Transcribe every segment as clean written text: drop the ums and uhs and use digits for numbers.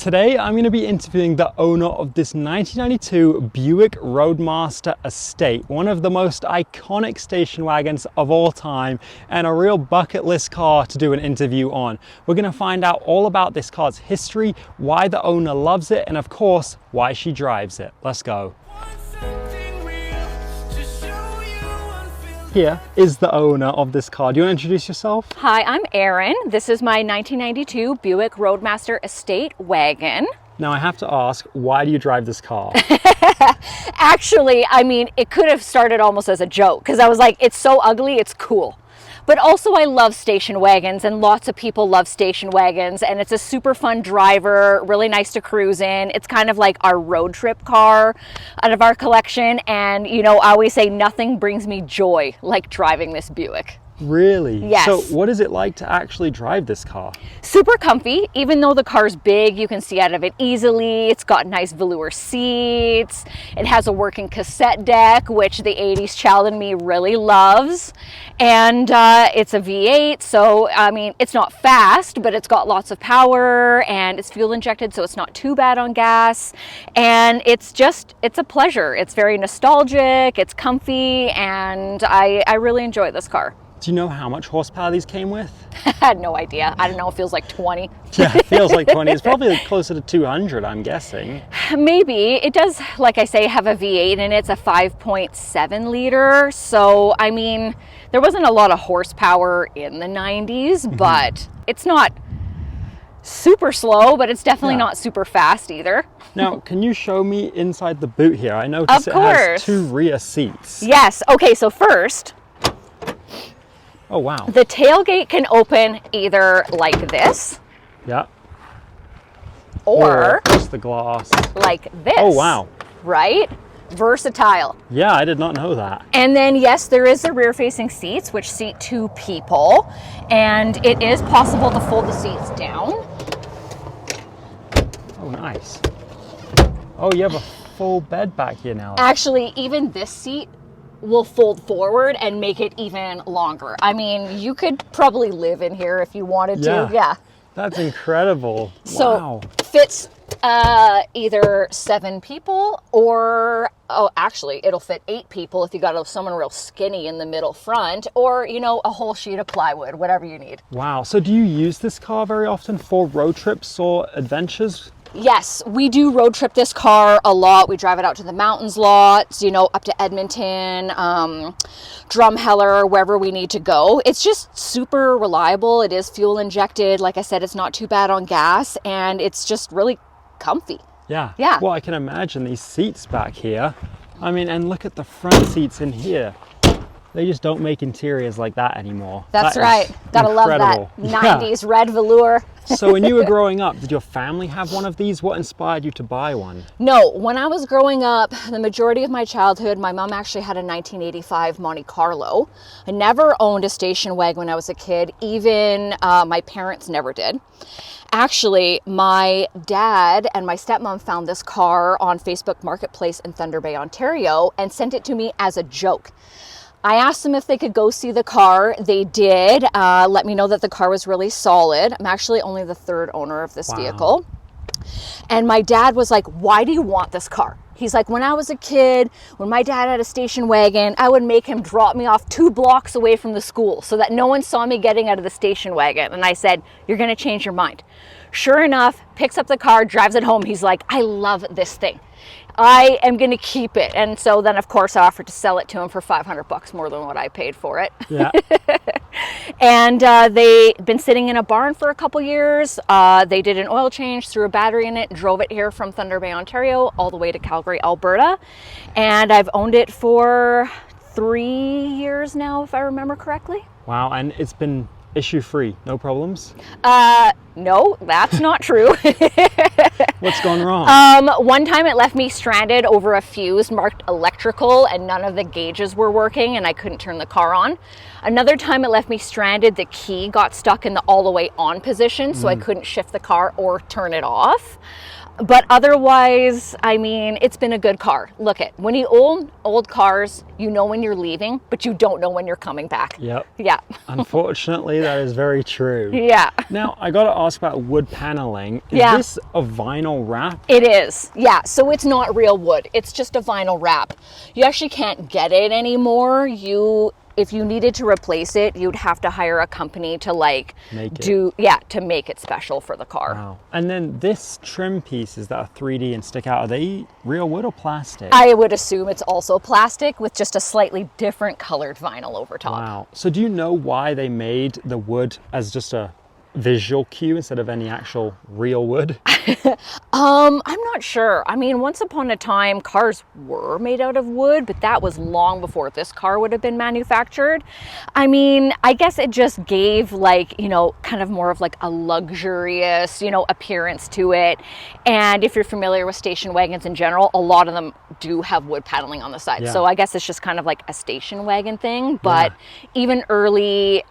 Today I'm going to be interviewing the owner of this 1992 Buick Roadmaster estate, one of the most iconic station wagons of all time and a real bucket list car to do an interview on. We're going to find out all about this car's history, why the owner loves it, and of course, why she drives it. Let's go. Here is the owner of this car. Do you want to introduce yourself? Hi, I'm Erin. This is my 1992 Buick Roadmaster Estate Wagon. Now I have to ask, why do you drive this car? Actually, I mean, it could have started almost as a joke because I was like, it's so ugly, it's cool. But also I love station wagons and lots of people love station wagons, and it's a super fun driver, really nice to cruise in. It's kind of like our road trip car out of our collection, and you know, I always say nothing brings me joy like driving this Buick. Really? Yes. So what is it like to actually drive this car? Super comfy. Even though the car's big, you can see out of it easily. It's got nice velour seats. It has a working cassette deck, which the 80s child in me really loves. And it's a V8, so I mean, it's not fast, but it's got lots of power and it's fuel injected, so it's not too bad on gas. And it's a pleasure. It's very nostalgic, it's comfy, and I really enjoy this car. Do you know how much horsepower these came with? I had no idea. I don't know, it feels like 20. Yeah, it feels like 20. It's probably closer to 200, I'm guessing. Maybe. It does, like I say, have a V8 and it's a 5.7 liter. So, I mean, there wasn't a lot of horsepower in the 90s, but it's not super slow, but it's definitely not super fast either. Now, can you show me inside the boot here? I noticed it has two rear seats. Yes. Okay, so first, oh wow, the tailgate can open either like this. Yeah. Or just the glass. Like this. Oh wow. Right? Versatile. Yeah, I did not know that. And then yes, there is the rear facing seats which seat two people, and it is possible to fold the seats down. Oh nice. Oh, you have a full bed back here now. Actually, even this seat will fold forward and make it even longer. I mean, you could probably live in here if you wanted to. Yeah. That's incredible. So wow. Fits either 7 people or, oh, actually it'll fit 8 people if you got someone real skinny in the middle front, or, you know, a whole sheet of plywood, whatever you need. Wow. So do you use this car very often for road trips or adventures? Yes, we do road trip this car a lot. We drive it out to the mountains lots, you know, up to Edmonton, Drumheller, wherever we need to go. It's just super reliable. It is fuel injected. Like I said, it's not too bad on gas, and it's just really comfy. Yeah. Yeah. Well, I can imagine these seats back here. I mean, and look at the front seats in here. They just don't make interiors like that anymore. That's right. Gotta love that 90s red velour. So when you were growing up, did your family have one of these? What inspired you to buy one? No, when I was growing up, the majority of my childhood, my mom actually had a 1985 Monte Carlo. I never owned a station wagon when I was a kid. Even my parents never did. Actually, my dad and my stepmom found this car on Facebook Marketplace in Thunder Bay, Ontario, and sent it to me as a joke. I asked them if they could go see the car. They did. Let me know that the car was really solid. I'm actually only the 3rd owner of this vehicle. And my dad was like, why do you want this car? He's like, when I was a kid, when my dad had a station wagon, I would make him drop me off 2 blocks away from the school so that no one saw me getting out of the station wagon. And I said, you're going to change your mind. Sure enough, picks up the car, drives it home. He's like, I love this thing. I am going to keep it. And so then, of course, I offered to sell it to him for $500 more than what I paid for it. Yeah. And they'd been sitting in a barn for a couple years. They did an oil change, threw a battery in it, drove it here from Thunder Bay, Ontario, all the way to Calgary, Alberta. And I've owned it for 3 years now, if I remember correctly. Wow. And it's been issue-free, no problems? No, that's not true. What's gone wrong? One time it left me stranded over a fuse marked electrical and none of the gauges were working and I couldn't turn the car on. Another time it left me stranded, the key got stuck in the all the way on position, so I couldn't shift the car or turn it off. But otherwise, I mean, it's been a good car. Look it, when you own old cars, you know when you're leaving, but you don't know when you're coming back. Yep. Yeah. Unfortunately, that is very true. Yeah. Now, I got to ask about wood paneling. Is Yeah. this a vinyl wrap? It is, yeah. So it's not real wood. It's just a vinyl wrap. You actually can't get it anymore. If you needed to replace it, you'd have to hire a company to like to make it special for the car. Wow. And then this trim pieces that are 3D and stick out, are they real wood or plastic? I would assume it's also plastic with just a slightly different colored vinyl over top. Wow. So do you know why they made the wood as just a visual cue instead of any actual real wood? I'm not sure. I mean, once upon a time, cars were made out of wood, but that was long before this car would have been manufactured. I mean, I guess it just gave like, kind of more of like a luxurious, appearance to it. And if you're familiar with station wagons in general, a lot of them do have wood paneling on the side. Yeah. So I guess it's just kind of like a station wagon thing. But even early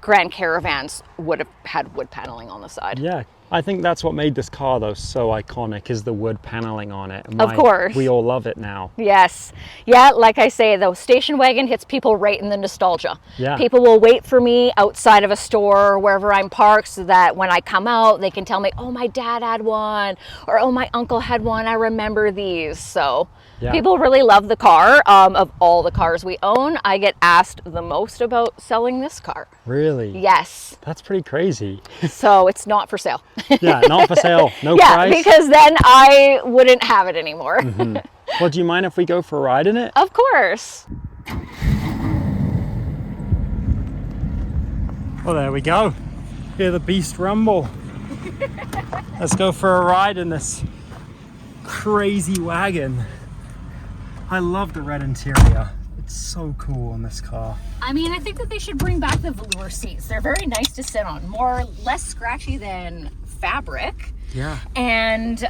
Grand Caravans would have had wood paneling on the side. Yeah. I think that's what made this car though so iconic, is the wood paneling on it. Of course. We all love it now. Yes. Yeah, like I say, the station wagon hits people right in the nostalgia. Yeah. People will wait for me outside of a store, wherever I'm parked, so that when I come out, they can tell me, oh, my dad had one, or oh, my uncle had one, I remember these. So people really love the car. Of all the cars we own, I get asked the most about selling this car. Really? Yes. That's pretty crazy. So it's not for sale. Yeah, not for sale, no yeah, price. because then I wouldn't have it anymore. Well, do you mind if we go for a ride in it? Of course. Well, there we go. Hear the beast rumble. Let's go for a ride in this crazy wagon. I love the red interior. It's so cool in this car. I mean, I think that they should bring back the velour seats. They're very nice to sit on. Less scratchy than fabric. Yeah. And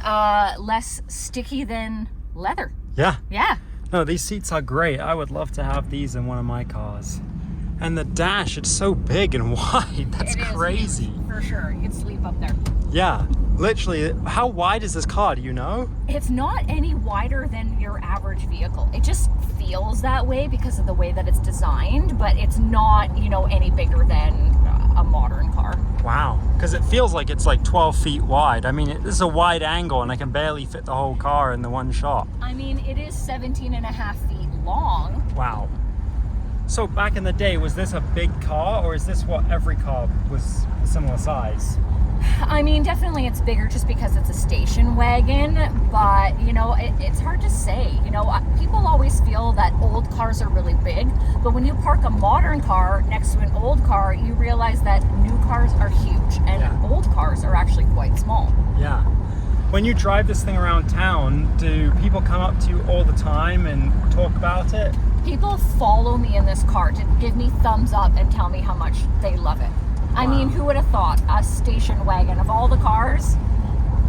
less sticky than leather. Yeah. Yeah. No, these seats are great. I would love to have these in one of my cars. And the dash, it's so big and wide. That's crazy. For sure. You'd sleep up there. Yeah. Literally, how wide is this car? Do you know? It's not any wider than your average vehicle. It just feels that way because of the way that it's designed, but it's not, any bigger than a modern car. Wow. Because it feels like it's like 12 feet wide. I mean, this is a wide angle and I can barely fit the whole car in the one shot. I mean, it is 17 and a half feet long. Wow. So back in the day, was this a big car, or is this what every car was a similar size? I mean, definitely it's bigger just because it's a station wagon, but, it's hard to say. People always feel that old cars are really big, but when you park a modern car next to an old car, you realize that new cars are huge, and old cars are actually quite small. Yeah. When you drive this thing around town, do people come up to you all the time and talk about it? People follow me in this car to give me thumbs up and tell me how much they love it. Wow. I mean, who would have thought a station wagon of all the cars,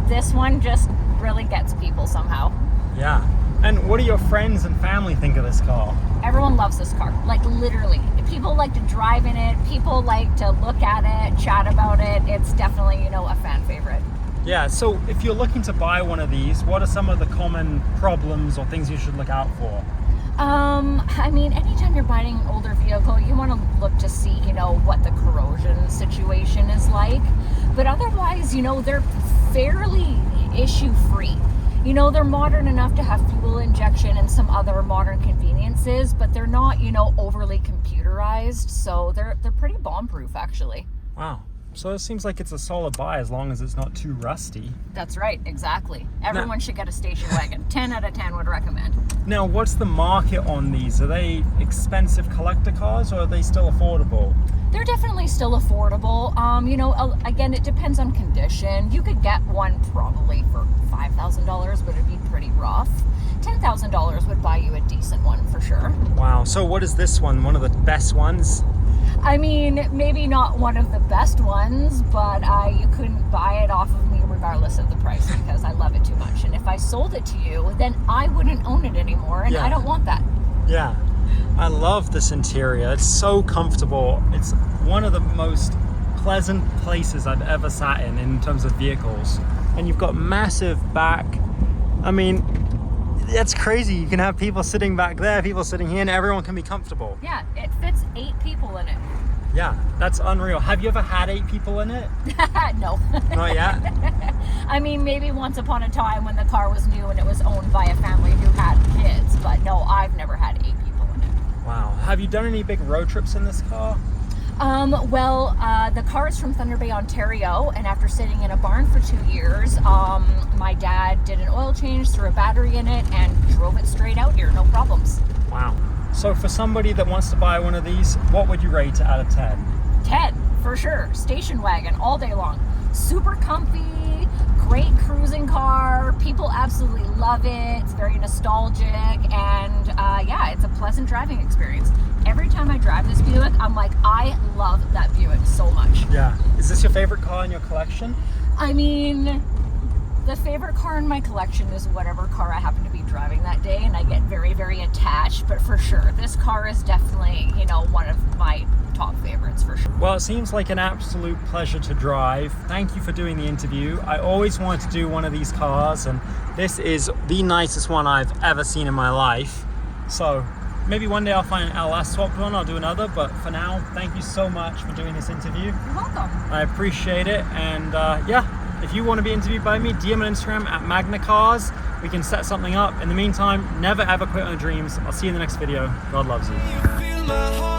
this one just really gets people somehow. Yeah. And what do your friends and family think of this car? Everyone loves this car, like literally. People like to drive in it, people like to look at it, chat about it. It's definitely, a fan favorite. Yeah, so if you're looking to buy one of these, what are some of the common problems or things you should look out for? I mean, anytime you're buying an older vehicle, you want to look to see, what the corrosion situation is like. But otherwise, they're fairly issue-free. They're modern enough to have fuel injection and some other modern conveniences, but they're not, overly computerized. So they're pretty bomb-proof, actually. Wow. So it seems like it's a solid buy as long as it's not too rusty. That's right, exactly. Everyone should get a station wagon. 10 out of 10 would recommend. Now, what's the market on these? Are they expensive collector cars, or are they still affordable? They're definitely still affordable. Again, it depends on condition. You could get one probably for $5,000, but it'd be pretty rough. $10,000 would buy you a decent one for sure. Wow. So what is this one? One of the best ones? I mean, maybe not one of the best ones, but you couldn't buy it off of me regardless of the price because I love it too much. And if I sold it to you, then I wouldn't own it anymore, and I don't want that. Yeah. I love this interior. It's so comfortable. It's one of the most pleasant places I've ever sat in terms of vehicles. And you've got massive back. I mean, that's crazy. You can have people sitting back there, people sitting here, and everyone can be comfortable. Yeah, it fits 8 people in it. Yeah, that's unreal. Have you ever had 8 people in it? No. Not yet? I mean, maybe once upon a time when the car was new and it was owned by a family who had kids, but no, I've never had 8 people in it. Wow. Have you done any big road trips in this car? The car is from Thunder Bay, Ontario, and after sitting in a barn for 2 years, my dad did an oil change, threw a battery in it, and drove it straight out here, no problems. Wow. So for somebody that wants to buy one of these, what would you rate it out of 10? 10, for sure. Station wagon all day long. Super comfy, great cruising car. People absolutely love it. It's very nostalgic, and yeah, it's a pleasant driving experience. Every time I drive this Buick, I'm like, I love that Buick so much. Yeah. Is this your favorite car in your collection? I mean, the favorite car in my collection is whatever car I happen to be driving that day, and I get very, very attached, but for sure, this car is definitely, you know, one of my top favorites for sure. Well, it seems like an absolute pleasure to drive. Thank you for doing the interview. I always wanted to do one of these cars, and this is the nicest one I've ever seen in my life. So maybe one day I'll find an LS swapped one, I'll do another, but for now, thank you so much for doing this interview. You're welcome. I appreciate it, and yeah, if you want to be interviewed by me, DM on Instagram at Magna Cars. We can set something up. In the meantime, never ever quit on your dreams. I'll see you in the next video. God loves you.